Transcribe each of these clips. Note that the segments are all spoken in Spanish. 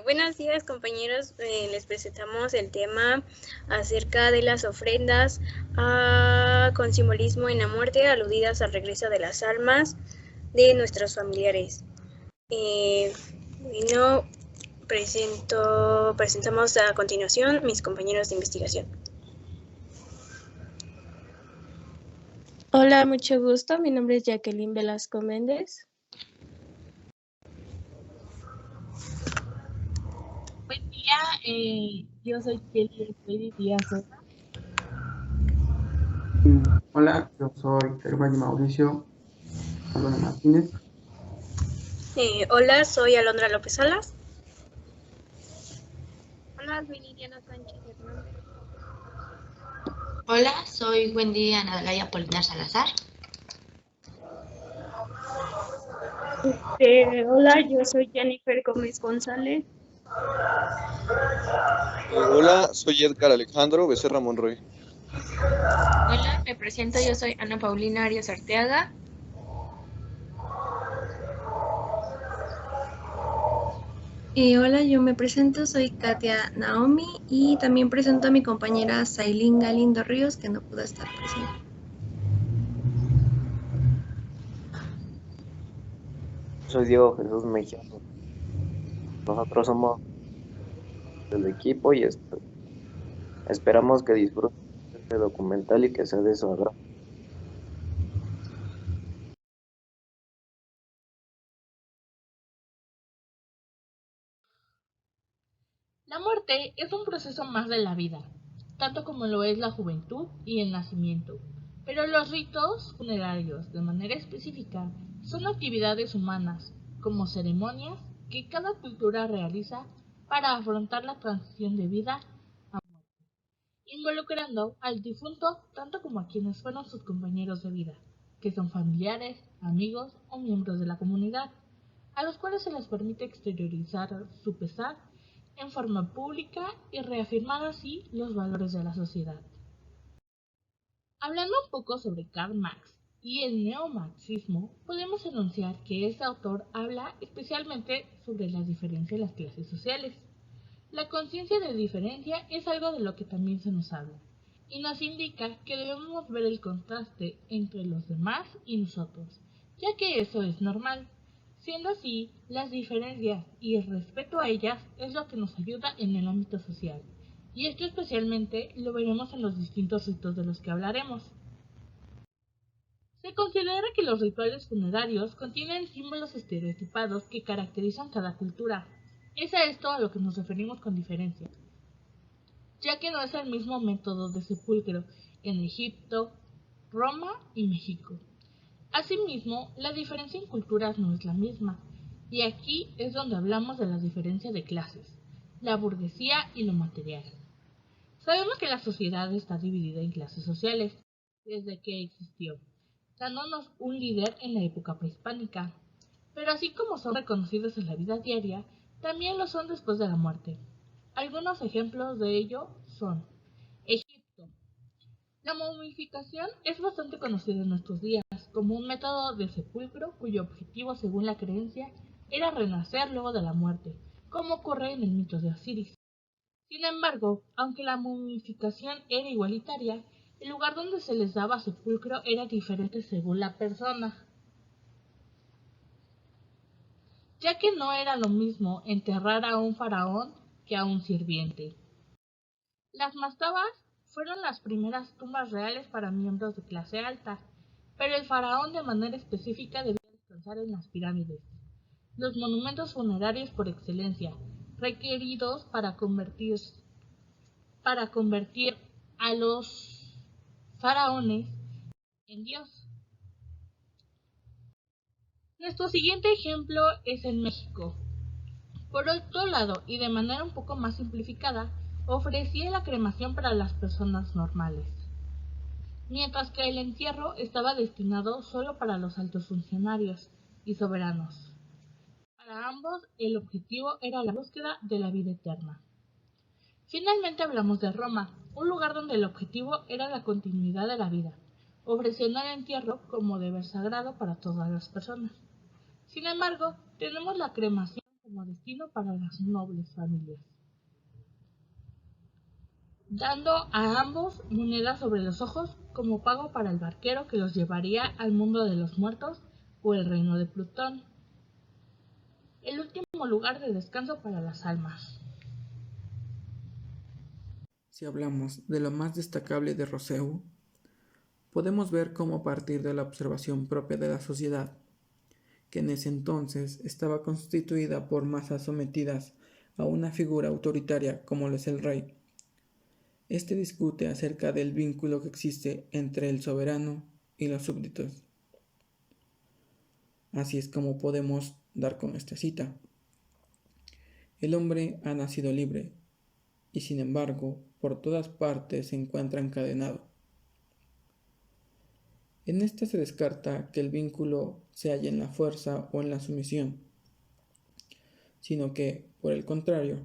Buenos días, compañeros. Les presentamos el tema acerca de las ofrendas con simbolismo en la muerte, aludidas al regreso de las almas de nuestros familiares. Presentamos a continuación mis compañeros de investigación. Hola, mucho gusto. Mi nombre es Jacqueline Velasco Méndez. Buen día, yo soy Kelly Díaz. Hola, yo soy Germán Mauricio Alonso Martínez. Hola, soy Alondra López Salas. Hola, soy Liliana Sánchez Hernández. Hola, soy Wendy Anadalaya Polinar Salazar. Hola, yo soy Jennifer Gómez González. Hola, soy Edgar Alejandro Becerra Monroy. Hola, me presento, yo soy Ana Paulina Arias Arteaga. Hola, yo me presento, soy Katia Naomi y también presento a mi compañera Sailín Galindo Ríos, que no pudo estar presente. Soy Diego Jesús Mejía. Nosotros somos del equipo y esperamos que disfruten este documental y que sea de su agrado. La muerte es un proceso más de la vida, tanto como lo es la juventud y el nacimiento. Pero los ritos funerarios, de manera específica, son actividades humanas, como ceremonias que cada cultura realiza para afrontar la transición de vida a muerte, involucrando al difunto tanto como a quienes fueron sus compañeros de vida, que son familiares, amigos o miembros de la comunidad, a los cuales se les permite exteriorizar su pesar en forma pública y reafirmar así los valores de la sociedad. Hablando un poco sobre Karl Marx y el neomarxismo, podemos enunciar que este autor habla especialmente sobre la diferencia en las clases sociales. La conciencia de diferencia es algo de lo que también se nos habla, y nos indica que debemos ver el contraste entre los demás y nosotros, ya que eso es normal. Siendo así, las diferencias y el respeto a ellas es lo que nos ayuda en el ámbito social, y esto especialmente lo veremos en los distintos ritos de los que hablaremos. Se considera que los rituales funerarios contienen símbolos estereotipados que caracterizan cada cultura. Es a esto a lo que nos referimos con diferencia, ya que no es el mismo método de sepulcro en Egipto, Roma y México. Asimismo, la diferencia en culturas no es la misma, y aquí es donde hablamos de la diferencia de clases, la burguesía y lo material. Sabemos que la sociedad está dividida en clases sociales, desde que existió, dándonos un líder en la época prehispánica, pero así como son reconocidos en la vida diaria, también lo son después de la muerte. Algunos ejemplos de ello son Egipto. La momificación es bastante conocida en nuestros días como un método de sepulcro cuyo objetivo, según la creencia, era renacer luego de la muerte, como ocurre en el mito de Osiris. Sin embargo, aunque la momificación era igualitaria, el lugar donde se les daba sepulcro era diferente según la persona, ya que no era lo mismo enterrar a un faraón que a un sirviente. Las mastabas fueron las primeras tumbas reales para miembros de clase alta, pero el faraón de manera específica debía descansar en las pirámides, los monumentos funerarios por excelencia, requeridos para convertir a los faraones en Dios. Nuestro siguiente ejemplo es en México. Por otro lado, y de manera un poco más simplificada, ofrecía la cremación para las personas normales, mientras que el entierro estaba destinado solo para los altos funcionarios y soberanos. Para ambos, el objetivo era la búsqueda de la vida eterna. Finalmente hablamos de Roma, un lugar donde el objetivo era la continuidad de la vida, ofreciendo el entierro como deber sagrado para todas las personas. Sin embargo, tenemos la cremación como destino para las nobles familias, dando a ambos monedas sobre los ojos como pago para el barquero que los llevaría al mundo de los muertos o el reino de Plutón, el último lugar de descanso para las almas. Si hablamos de lo más destacable de Rousseau, podemos ver cómo a partir de la observación propia de la sociedad, que en ese entonces estaba constituida por masas sometidas a una figura autoritaria como lo es el rey, este discute acerca del vínculo que existe entre el soberano y los súbditos. Así es como podemos dar con esta cita. El hombre ha nacido libre, y sin embargo, por todas partes se encuentra encadenado. En esta se descarta que el vínculo se halle en la fuerza o en la sumisión, sino que, por el contrario,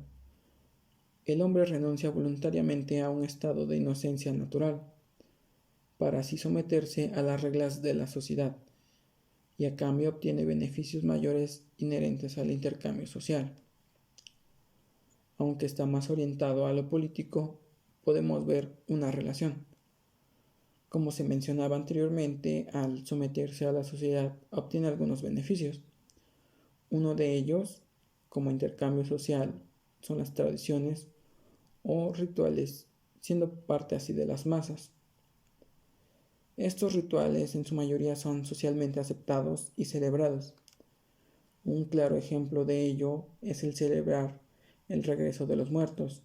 el hombre renuncia voluntariamente a un estado de inocencia natural, para así someterse a las reglas de la sociedad, y a cambio obtiene beneficios mayores inherentes al intercambio social. Aunque está más orientado a lo político, podemos ver una relación. Como se mencionaba anteriormente, al someterse a la sociedad obtiene algunos beneficios. Uno de ellos, como intercambio social, son las tradiciones o rituales, siendo parte así de las masas. Estos rituales en su mayoría son socialmente aceptados y celebrados. Un claro ejemplo de ello es el celebrar el regreso de los muertos.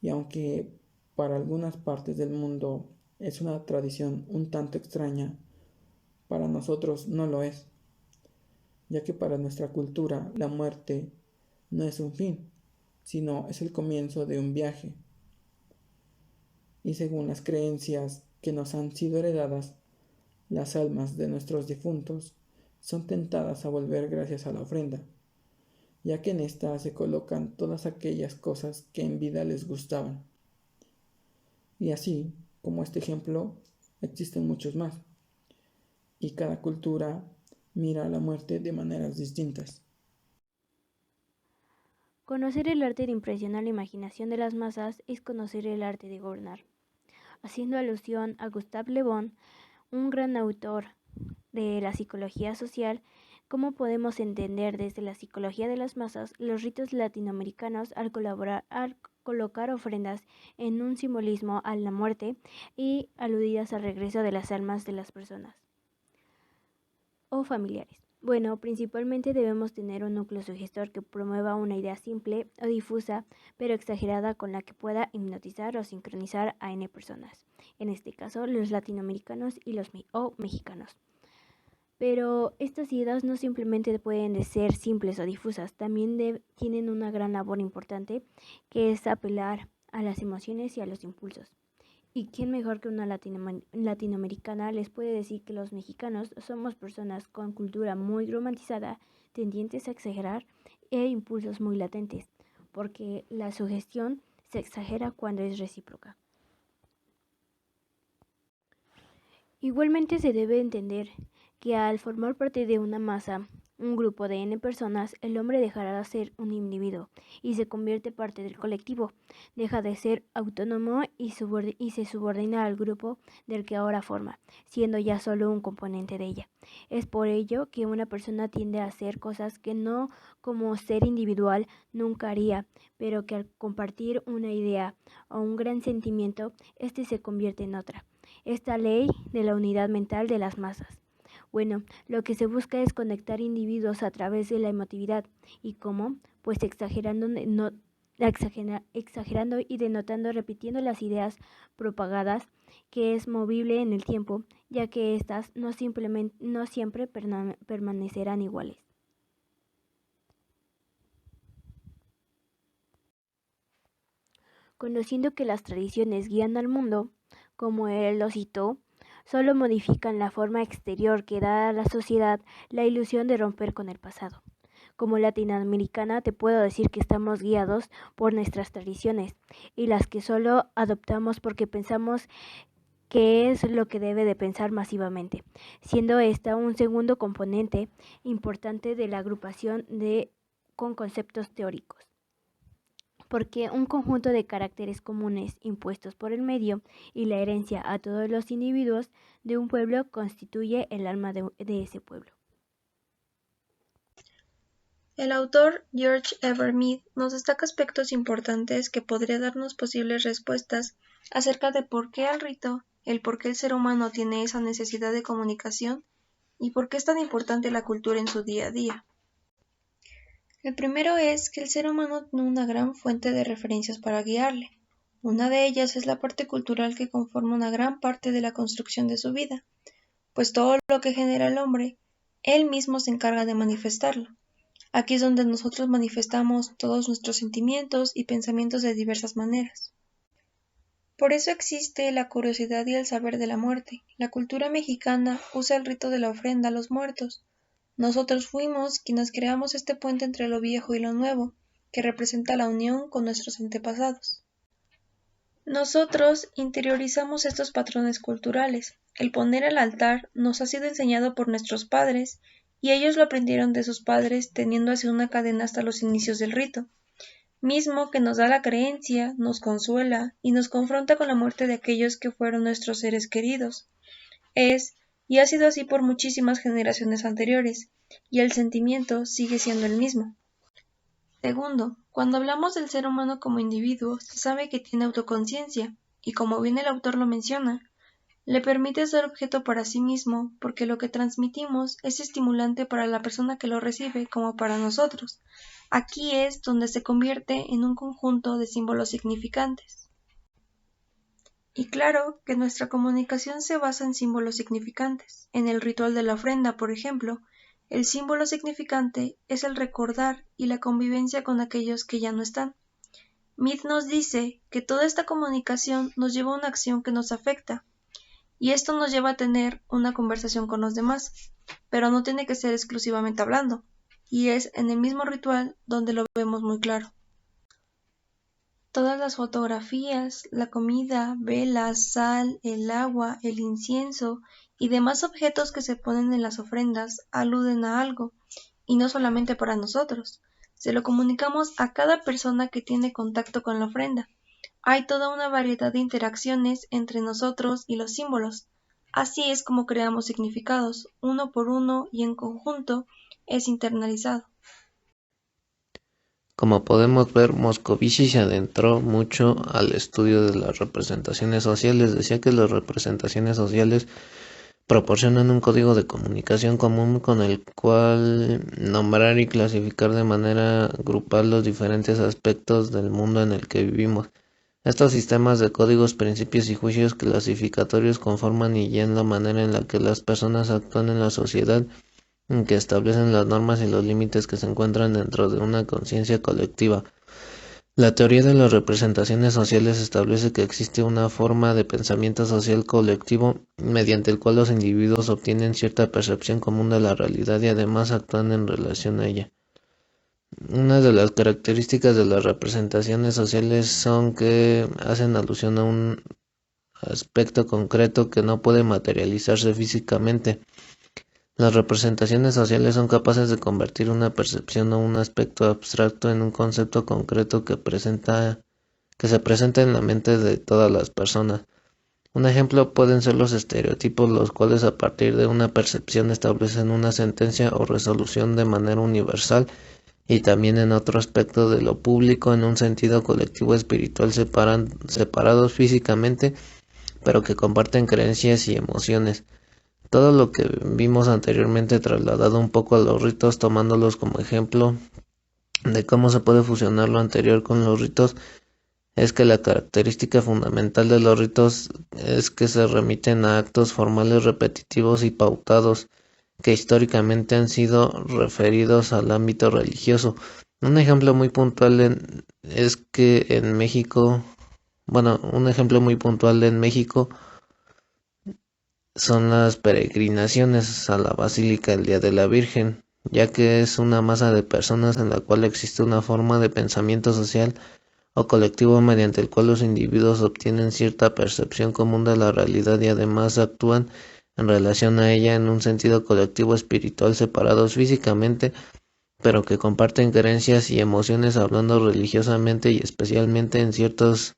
Y aunque para algunas partes del mundo es una tradición un tanto extraña, para nosotros no lo es, ya que para nuestra cultura la muerte no es un fin, sino es el comienzo de un viaje. Y según las creencias que nos han sido heredadas, las almas de nuestros difuntos son tentadas a volver gracias a la ofrenda, ya que en esta se colocan todas aquellas cosas que en vida les gustaban. Y así, como este ejemplo, existen muchos más, y cada cultura mira a la muerte de maneras distintas. Conocer el arte de impresionar la imaginación de las masas es conocer el arte de gobernar. Haciendo alusión a Gustave Le Bon, un gran autor de la psicología social, cómo podemos entender desde la psicología de las masas los ritos latinoamericanos al colocar ofrendas en un simbolismo a la muerte y aludidas al regreso de las almas de las personas o familiares. Bueno, principalmente debemos tener un núcleo sugestor que promueva una idea simple o difusa, pero exagerada, con la que pueda hipnotizar o sincronizar a N personas, en este caso los latinoamericanos y los mexicanos. Pero estas ideas no simplemente pueden ser simples o difusas, también tienen una gran labor importante, que es apelar a las emociones y a los impulsos. ¿Y quién mejor que una latinoamericana les puede decir que los mexicanos somos personas con cultura muy romantizada, tendientes a exagerar e impulsos muy latentes? Porque la sugestión se exagera cuando es recíproca. Igualmente se debe entender que al formar parte de una masa, un grupo de N personas, el hombre dejará de ser un individuo y se convierte parte del colectivo, deja de ser autónomo y se subordina al grupo del que ahora forma, siendo ya solo un componente de ella. Es por ello que una persona tiende a hacer cosas que no como ser individual nunca haría, pero que al compartir una idea o un gran sentimiento, este se convierte en otra. Esta ley de la unidad mental de las masas. Bueno, lo que se busca es conectar individuos a través de la emotividad. ¿Y cómo? Pues exagerando y denotando, repitiendo las ideas propagadas, que es movible en el tiempo, ya que éstas no siempre permanecerán iguales. Conociendo que las tradiciones guían al mundo, como él lo citó, solo modifican la forma exterior que da a la sociedad la ilusión de romper con el pasado. Como latinoamericana te puedo decir que estamos guiados por nuestras tradiciones y las que solo adoptamos porque pensamos que es lo que debe de pensar masivamente, siendo esta un segundo componente importante de la agrupación de con conceptos teóricos, porque un conjunto de caracteres comunes impuestos por el medio y la herencia a todos los individuos de un pueblo constituye el alma de ese pueblo. El autor George Evermead nos destaca aspectos importantes que podría darnos posibles respuestas acerca de por qué el rito, el por qué el ser humano tiene esa necesidad de comunicación y por qué es tan importante la cultura en su día a día. El primero es que el ser humano tiene una gran fuente de referencias para guiarle. Una de ellas es la parte cultural que conforma una gran parte de la construcción de su vida, pues todo lo que genera el hombre, él mismo se encarga de manifestarlo. Aquí es donde nosotros manifestamos todos nuestros sentimientos y pensamientos de diversas maneras. Por eso existe la curiosidad y el saber de la muerte. La cultura mexicana usa el rito de la ofrenda a los muertos. Nosotros fuimos quienes creamos este puente entre lo viejo y lo nuevo, que representa la unión con nuestros antepasados. Nosotros interiorizamos estos patrones culturales. El poner el altar nos ha sido enseñado por nuestros padres, y ellos lo aprendieron de sus padres teniendo así una cadena hasta los inicios del rito, mismo que nos da la creencia, nos consuela y nos confronta con la muerte de aquellos que fueron nuestros seres queridos. Es y ha sido así por muchísimas generaciones anteriores, y el sentimiento sigue siendo el mismo. Segundo, cuando hablamos del ser humano como individuo, se sabe que tiene autoconciencia, y como bien el autor lo menciona, le permite ser objeto para sí mismo, porque lo que transmitimos es estimulante para la persona que lo recibe como para nosotros. Aquí es donde se convierte en un conjunto de símbolos significantes. Y claro que nuestra comunicación se basa en símbolos significantes. En el ritual de la ofrenda, por ejemplo, el símbolo significante es el recordar y la convivencia con aquellos que ya no están. Mead nos dice que toda esta comunicación nos lleva a una acción que nos afecta, y esto nos lleva a tener una conversación con los demás, pero no tiene que ser exclusivamente hablando, y es en el mismo ritual donde lo vemos muy claro. Todas las fotografías, la comida, velas, sal, el agua, el incienso y demás objetos que se ponen en las ofrendas aluden a algo, y no solamente para nosotros. Se lo comunicamos a cada persona que tiene contacto con la ofrenda. Hay toda una variedad de interacciones entre nosotros y los símbolos. Así es como creamos significados, uno por uno y en conjunto es internalizado. Como podemos ver, Moscovici se adentró mucho al estudio de las representaciones sociales. Decía que las representaciones sociales proporcionan un código de comunicación común con el cual nombrar y clasificar de manera grupal los diferentes aspectos del mundo en el que vivimos. Estos sistemas de códigos, principios y juicios clasificatorios conforman y guían la manera en la que las personas actúan en la sociedad, que establecen las normas y los límites que se encuentran dentro de una conciencia colectiva. La teoría de las representaciones sociales establece que existe una forma de pensamiento social colectivo mediante el cual los individuos obtienen cierta percepción común de la realidad y además actúan en relación a ella. Una de las características de las representaciones sociales son que hacen alusión a un aspecto concreto que no puede materializarse físicamente. Las representaciones sociales son capaces de convertir una percepción o un aspecto abstracto en un concepto concreto que se presenta en la mente de todas las personas. Un ejemplo pueden ser los estereotipos, los cuales a partir de una percepción establecen una sentencia o resolución de manera universal, y también en otro aspecto de lo público en un sentido colectivo espiritual separados físicamente, pero que comparten creencias y emociones. Todo lo que vimos anteriormente trasladado un poco a los ritos, tomándolos como ejemplo de cómo se puede fusionar lo anterior con los ritos, es que la característica fundamental de los ritos es que se remiten a actos formales repetitivos y pautados, que históricamente han sido referidos al ámbito religioso. Un ejemplo muy puntual es que en México, son las peregrinaciones a la Basílica el Día de la Virgen, ya que es una masa de personas en la cual existe una forma de pensamiento social o colectivo mediante el cual los individuos obtienen cierta percepción común de la realidad y además actúan en relación a ella en un sentido colectivo espiritual separados físicamente, pero que comparten creencias y emociones hablando religiosamente y especialmente en ciertos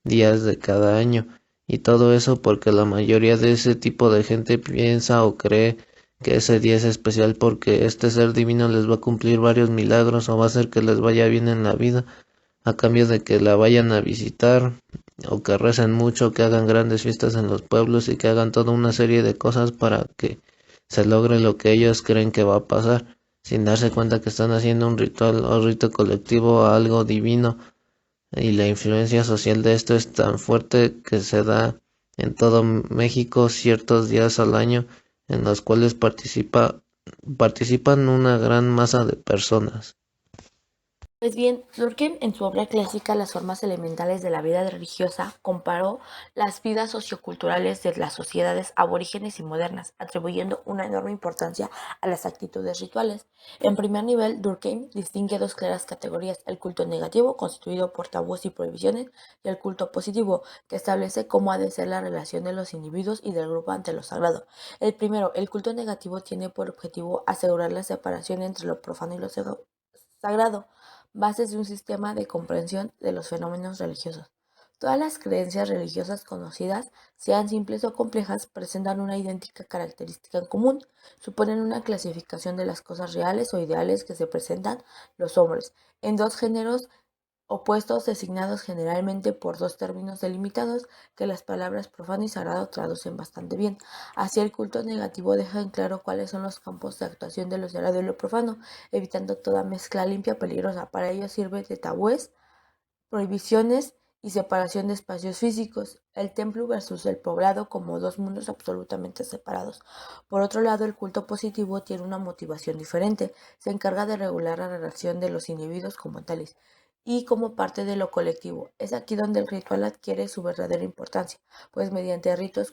días de cada año. Y todo eso porque la mayoría de ese tipo de gente piensa o cree que ese día es especial porque este ser divino les va a cumplir varios milagros o va a hacer que les vaya bien en la vida a cambio de que la vayan a visitar o que recen mucho, que hagan grandes fiestas en los pueblos y que hagan toda una serie de cosas para que se logre lo que ellos creen que va a pasar, sin darse cuenta que están haciendo un ritual o rito colectivo a algo divino. Y la influencia social de esto es tan fuerte que se da en todo México ciertos días al año en los cuales participan una gran masa de personas. Pues bien, Durkheim en su obra clásica Las formas elementales de la vida religiosa comparó las vidas socioculturales de las sociedades aborígenes y modernas, atribuyendo una enorme importancia a las actitudes rituales. En primer nivel, Durkheim distingue dos claras categorías: el culto negativo, constituido por tabúes y prohibiciones, y el culto positivo, que establece cómo ha de ser la relación de los individuos y del grupo ante lo sagrado. El primero, el culto negativo, tiene por objetivo asegurar la separación entre lo profano y lo sagrado, bases de un sistema de comprensión de los fenómenos religiosos. Todas las creencias religiosas conocidas, sean simples o complejas, presentan una idéntica característica en común: suponen una clasificación de las cosas reales o ideales que se presentan los hombres en dos géneros opuestos, designados generalmente por dos términos delimitados que las palabras profano y sagrado traducen bastante bien. Así, el culto negativo deja en claro cuáles son los campos de actuación de lo sagrado y lo profano, evitando toda mezcla limpia o peligrosa. Para ello sirve de tabúes, prohibiciones y separación de espacios físicos, el templo versus el poblado como dos mundos absolutamente separados. Por otro lado, el culto positivo tiene una motivación diferente. Se encarga de regular la relación de los individuos como tales y como parte de lo colectivo. Es aquí donde el ritual adquiere su verdadera importancia, pues mediante ritos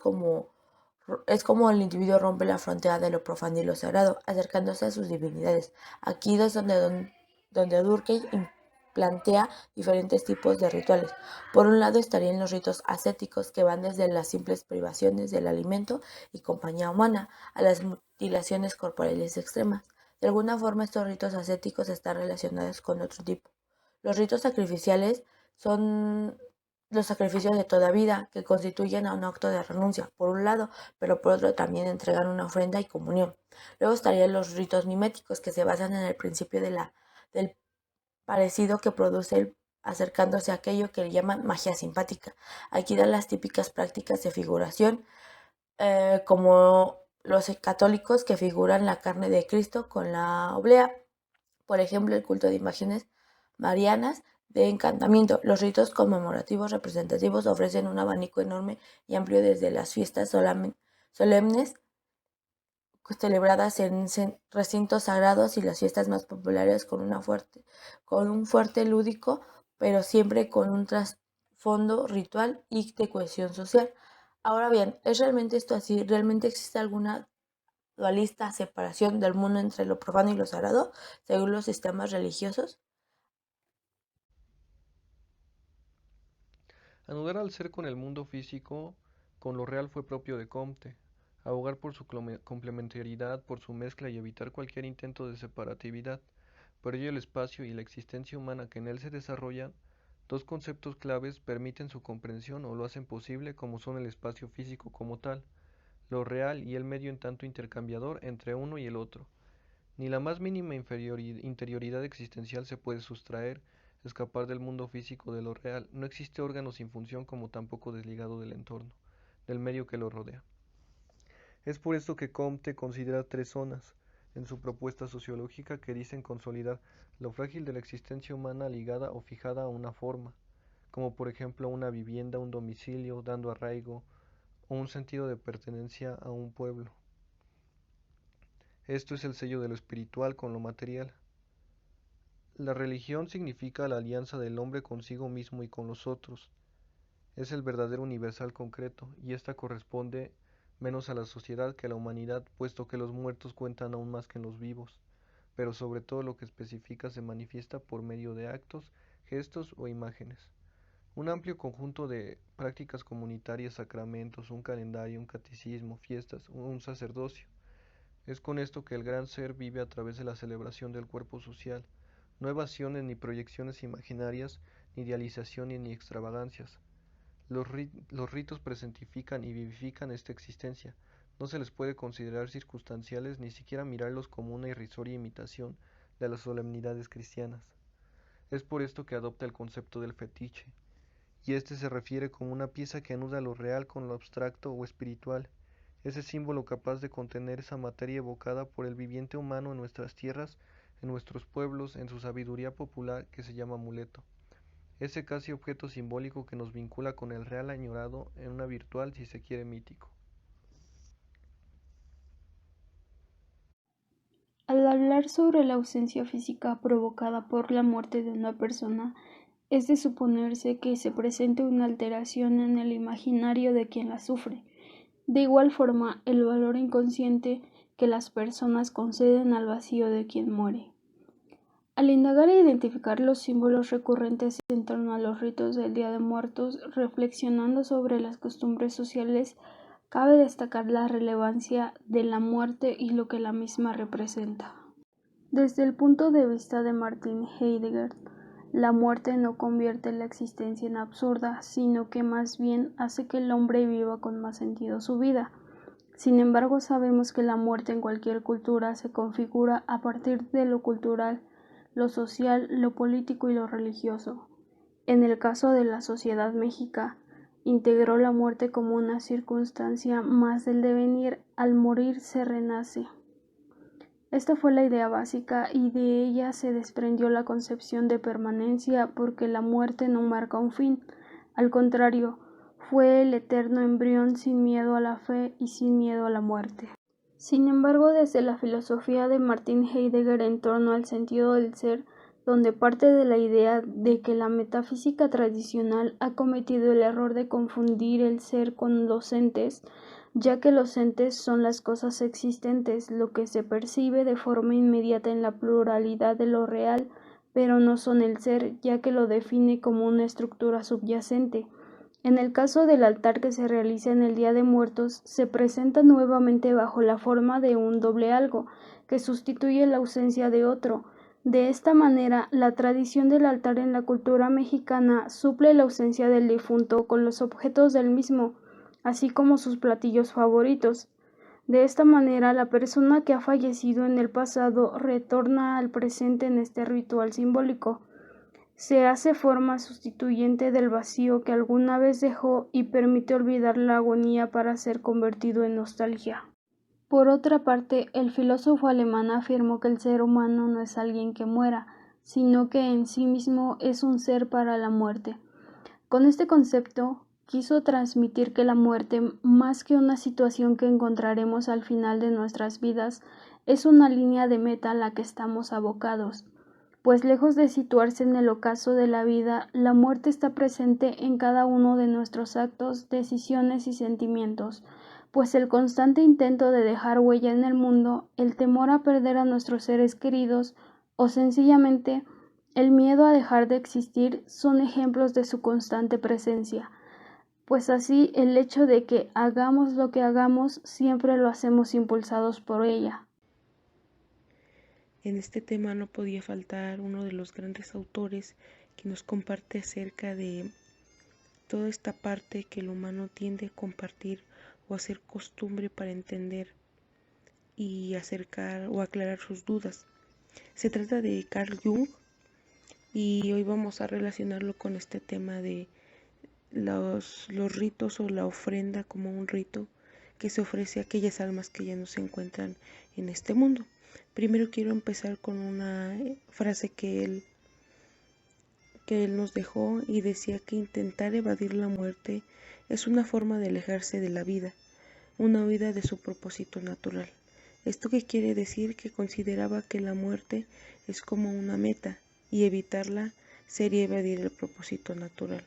es como el individuo rompe la frontera de lo profano y lo sagrado, acercándose a sus divinidades. Aquí es donde Durkheim plantea diferentes tipos de rituales. Por un lado estarían los ritos ascéticos, que van desde las simples privaciones del alimento y compañía humana a las mutilaciones corporales extremas. De alguna forma, estos ritos ascéticos están relacionados con otro tipo. Los ritos sacrificiales son los sacrificios de toda vida, que constituyen un acto de renuncia, por un lado, pero por otro también entregan una ofrenda y comunión. Luego estarían los ritos miméticos, que se basan en el principio del parecido que produce acercándose a aquello que le llaman magia simpática. Aquí dan las típicas prácticas de figuración, como los católicos que figuran la carne de Cristo con la oblea. Por ejemplo, el culto de imágenes marianas de encantamiento. Los ritos conmemorativos representativos ofrecen un abanico enorme y amplio, desde las fiestas solemnes celebradas en recintos sagrados y las fiestas más populares con un fuerte lúdico, pero siempre con un trasfondo ritual y de cohesión social. Ahora bien, ¿es realmente esto así? ¿Realmente existe alguna dualista separación del mundo entre lo profano y lo sagrado, según los sistemas religiosos? Anudar al ser con el mundo físico, con lo real, fue propio de Comte. Abogar por su complementariedad, por su mezcla y evitar cualquier intento de separatividad. Por ello el espacio y la existencia humana que en él se desarrollan, dos conceptos claves, permiten su comprensión o lo hacen posible, como son el espacio físico como tal, lo real y el medio en tanto intercambiador entre uno y el otro. Ni la más mínima interioridad existencial se puede sustraer, escapar del mundo físico de lo real. No existe órgano sin función, como tampoco desligado del entorno, del medio que lo rodea. Es por esto que Comte considera tres zonas en su propuesta sociológica que dicen consolidar lo frágil de la existencia humana ligada o fijada a una forma, como por ejemplo una vivienda, un domicilio, dando arraigo o un sentido de pertenencia a un pueblo. Esto es el sello de lo espiritual con lo material. La religión significa la alianza del hombre consigo mismo y con los otros. Es el verdadero universal concreto, y ésta corresponde menos a la sociedad que a la humanidad, puesto que los muertos cuentan aún más que los vivos, pero sobre todo lo que especifica se manifiesta por medio de actos, gestos o imágenes. Un amplio conjunto de prácticas comunitarias, sacramentos, un calendario, un catecismo, fiestas, un sacerdocio. Es con esto que el gran ser vive a través de la celebración del cuerpo social, no evasiones ni proyecciones imaginarias, ni idealizaciones ni extravagancias. Los ritos presentifican y vivifican esta existencia. No se les puede considerar circunstanciales ni siquiera mirarlos como una irrisoria imitación de las solemnidades cristianas. Es por esto que adopta el concepto del fetiche, y este se refiere como una pieza que anuda lo real con lo abstracto o espiritual, ese símbolo capaz de contener esa materia evocada por el viviente humano en nuestras tierras, en nuestros pueblos, en su sabiduría popular que se llama amuleto. Ese casi objeto simbólico que nos vincula con el real añorado en una virtual, si se quiere, mítico. Al hablar sobre la ausencia física provocada por la muerte de una persona, es de suponerse que se presente una alteración en el imaginario de quien la sufre. De igual forma, el valor inconsciente que las personas conceden al vacío de quien muere. Al indagar e identificar los símbolos recurrentes en torno a los ritos del Día de Muertos, reflexionando sobre las costumbres sociales, cabe destacar la relevancia de la muerte y lo que la misma representa. Desde el punto de vista de Martin Heidegger, la muerte no convierte la existencia en absurda, sino que más bien hace que el hombre viva con más sentido su vida. Sin embargo, sabemos que la muerte en cualquier cultura se configura a partir de lo cultural, lo social, lo político y lo religioso. En el caso de la sociedad mexica, integró la muerte como una circunstancia más del devenir. Al morir se renace. Esta fue la idea básica y de ella se desprendió la concepción de permanencia, porque la muerte no marca un fin. Al contrario, fue el eterno embrión sin miedo a la fe y sin miedo a la muerte. Sin embargo, desde la filosofía de Martin Heidegger en torno al sentido del ser, donde parte de la idea de que la metafísica tradicional ha cometido el error de confundir el ser con los entes, ya que los entes son las cosas existentes, lo que se percibe de forma inmediata en la pluralidad de lo real, pero no son el ser, ya que lo define como una estructura subyacente. En el caso del altar que se realiza en el Día de Muertos, se presenta nuevamente bajo la forma de un doble algo, que sustituye la ausencia de otro. De esta manera, la tradición del altar en la cultura mexicana suple la ausencia del difunto con los objetos del mismo, así como sus platillos favoritos. De esta manera, la persona que ha fallecido en el pasado retorna al presente en este ritual simbólico. Se hace forma sustituyente del vacío que alguna vez dejó y permite olvidar la agonía para ser convertido en nostalgia. Por otra parte, el filósofo alemán afirmó que el ser humano no es alguien que muera, sino que en sí mismo es un ser para la muerte. Con este concepto, quiso transmitir que la muerte, más que una situación que encontraremos al final de nuestras vidas, es una línea de meta a la que estamos abocados. Pues lejos de situarse en el ocaso de la vida, la muerte está presente en cada uno de nuestros actos, decisiones y sentimientos, pues el constante intento de dejar huella en el mundo, el temor a perder a nuestros seres queridos o sencillamente el miedo a dejar de existir son ejemplos de su constante presencia, pues así el hecho de que hagamos lo que hagamos siempre lo hacemos impulsados por ella. En este tema no podía faltar uno de los grandes autores que nos comparte acerca de toda esta parte que el humano tiende a compartir o hacer costumbre para entender y acercar o aclarar sus dudas. Se trata de Carl Jung y hoy vamos a relacionarlo con este tema de los ritos o la ofrenda como un rito que se ofrece a aquellas almas que ya no se encuentran en este mundo. Primero quiero empezar con una frase que él nos dejó y decía que intentar evadir la muerte es una forma de alejarse de la vida, una huida de su propósito natural. ¿Esto qué quiere decir? Que consideraba que la muerte es como una meta y evitarla sería evadir el propósito natural.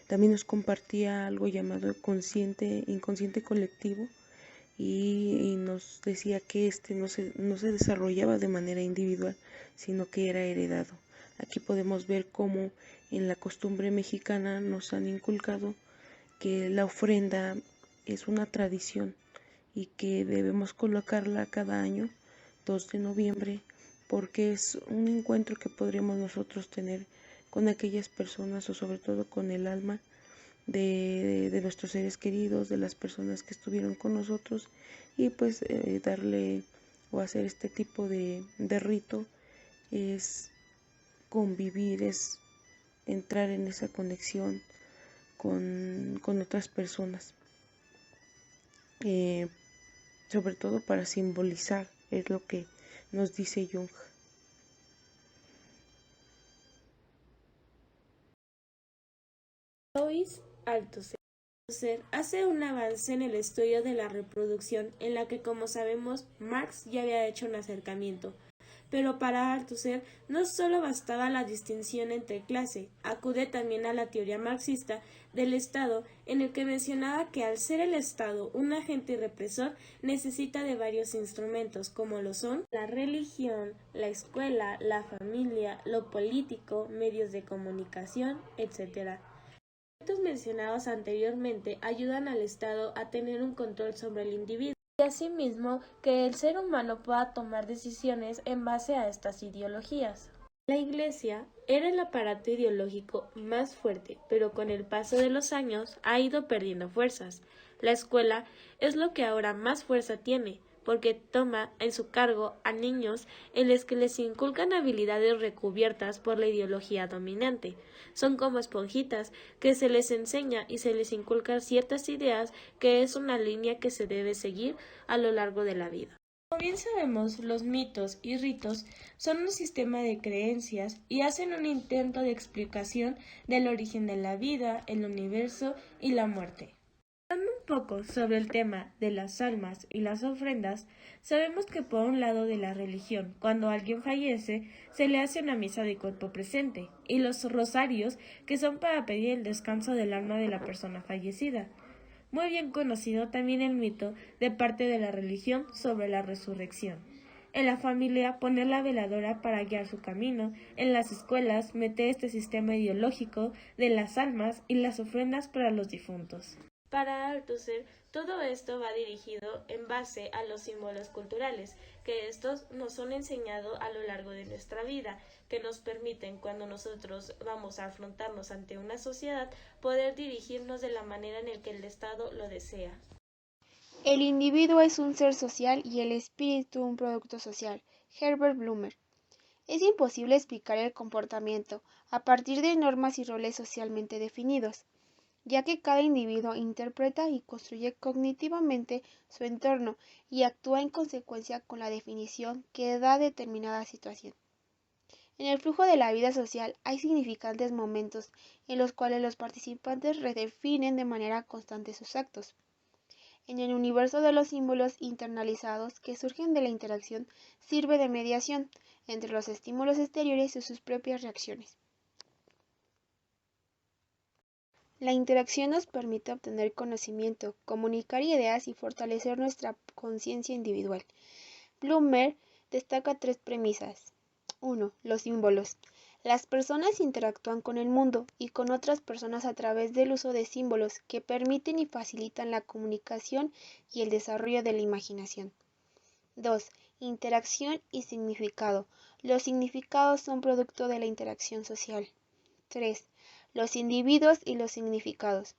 También nos compartía algo llamado inconsciente colectivo y nos decía que no se desarrollaba de manera individual, sino que era heredado. Aquí podemos ver cómo en la costumbre mexicana nos han inculcado que la ofrenda es una tradición y que debemos colocarla cada año, 2 de noviembre, porque es un encuentro que podríamos nosotros tener con aquellas personas o sobre todo con el alma de nuestros seres queridos, de las personas que estuvieron con nosotros y pues darle o hacer este tipo de rito es convivir, es entrar en esa conexión con otras personas, sobre todo para simbolizar, es lo que nos dice Jung. Louis Althusser hace un avance en el estudio de la reproducción en la que, como sabemos, Marx ya había hecho un acercamiento. Pero para Althusser no solo bastaba la distinción entre clase, acude también a la teoría marxista del Estado, en el que mencionaba que al ser el Estado un agente represor necesita de varios instrumentos, como lo son la religión, la escuela, la familia, lo político, medios de comunicación, etc. Los mencionados anteriormente ayudan al Estado a tener un control sobre el individuo y asimismo que el ser humano pueda tomar decisiones en base a estas ideologías. La Iglesia era el aparato ideológico más fuerte, pero con el paso de los años ha ido perdiendo fuerzas. La escuela es lo que ahora más fuerza tiene, porque toma en su cargo a niños en los que les inculcan habilidades recubiertas por la ideología dominante. Son como esponjitas que se les enseña y se les inculcan ciertas ideas que es una línea que se debe seguir a lo largo de la vida. Como bien sabemos, los mitos y ritos son un sistema de creencias y hacen un intento de explicación del origen de la vida, el universo y la muerte. Hablando un poco sobre el tema de las almas y las ofrendas, sabemos que por un lado de la religión, cuando alguien fallece, se le hace una misa de cuerpo presente, y los rosarios, que son para pedir el descanso del alma de la persona fallecida. Muy bien conocido también el mito de parte de la religión sobre la resurrección. En la familia, poner la veladora para guiar su camino. En las escuelas, meter este sistema ideológico de las almas y las ofrendas para los difuntos. Para Althusser, todo esto va dirigido en base a los símbolos culturales, que estos nos son enseñados a lo largo de nuestra vida, que nos permiten, cuando nosotros vamos a afrontarnos ante una sociedad, poder dirigirnos de la manera en la que el Estado lo desea. El individuo es un ser social y el espíritu un producto social. Herbert Blumer. Es imposible explicar el comportamiento a partir de normas y roles socialmente definidos, ya que cada individuo interpreta y construye cognitivamente su entorno y actúa en consecuencia con la definición que da determinada situación. En el flujo de la vida social hay significantes momentos en los cuales los participantes redefinen de manera constante sus actos. En el universo de los símbolos internalizados que surgen de la interacción sirve de mediación entre los estímulos exteriores y sus propias reacciones. La interacción nos permite obtener conocimiento, comunicar ideas y fortalecer nuestra conciencia individual. Blumer destaca 3 premisas. 1. Los símbolos. Las personas interactúan con el mundo y con otras personas a través del uso de símbolos que permiten y facilitan la comunicación y el desarrollo de la imaginación. 2. Interacción y significado. Los significados son producto de la interacción social. 3. Los individuos y los significados.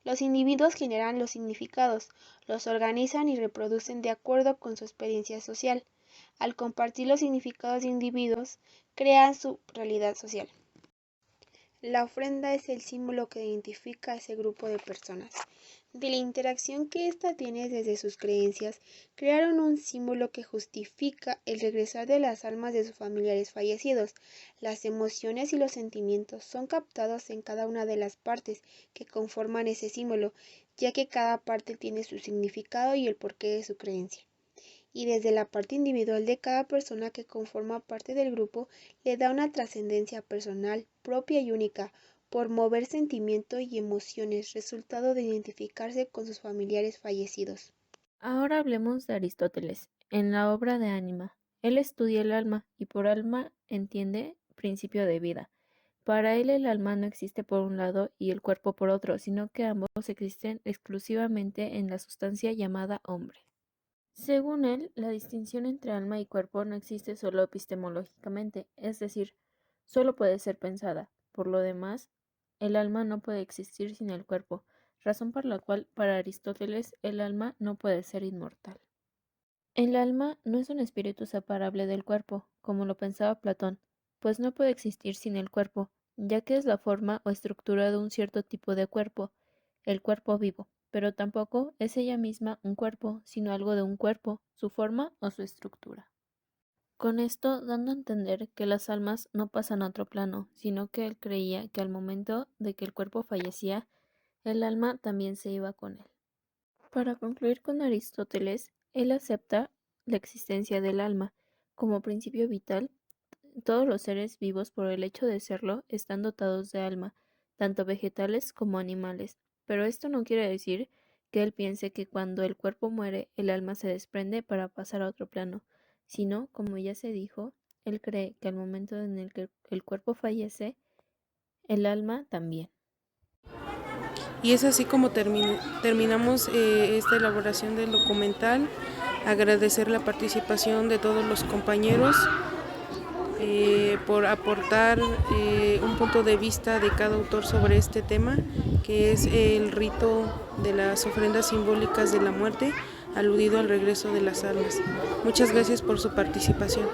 Los individuos generan los significados, los organizan y reproducen de acuerdo con su experiencia social. Al compartir los significados de individuos, crean su realidad social. La ofrenda es el símbolo que identifica a ese grupo de personas. De la interacción que ésta tiene desde sus creencias, crearon un símbolo que justifica el regresar de las almas de sus familiares fallecidos. Las emociones y los sentimientos son captados en cada una de las partes que conforman ese símbolo, ya que cada parte tiene su significado y el porqué de su creencia. Y desde la parte individual de cada persona que conforma parte del grupo, le da una trascendencia personal, propia y única, por mover sentimientos y emociones, resultado de identificarse con sus familiares fallecidos. Ahora hablemos de Aristóteles. En la obra de Ánima, él estudia el alma y por alma entiende principio de vida. Para él el alma no existe por un lado y el cuerpo por otro, sino que ambos existen exclusivamente en la sustancia llamada hombre. Según él, la distinción entre alma y cuerpo no existe solo epistemológicamente, es decir, solo puede ser pensada. Por lo demás, el alma no puede existir sin el cuerpo, razón por la cual, para Aristóteles, el alma no puede ser inmortal. El alma no es un espíritu separable del cuerpo, como lo pensaba Platón, pues no puede existir sin el cuerpo, ya que es la forma o estructura de un cierto tipo de cuerpo, el cuerpo vivo, pero tampoco es ella misma un cuerpo, sino algo de un cuerpo, su forma o su estructura. Con esto dando a entender que las almas no pasan a otro plano, sino que él creía que al momento de que el cuerpo fallecía, el alma también se iba con él. Para concluir con Aristóteles, él acepta la existencia del alma como principio vital. Todos los seres vivos, por el hecho de serlo, están dotados de alma, tanto vegetales como animales. Pero esto no quiere decir que él piense que cuando el cuerpo muere, el alma se desprende para pasar a otro plano, sino, como ya se dijo, él cree que al momento en el que el cuerpo fallece, el alma también. Y es así como terminamos esta elaboración del documental. Agradecer la participación de todos los compañeros por aportar un punto de vista de cada autor sobre este tema, que es el rito de las ofrendas simbólicas de la muerte, aludido al regreso de las almas. Muchas gracias por su participación.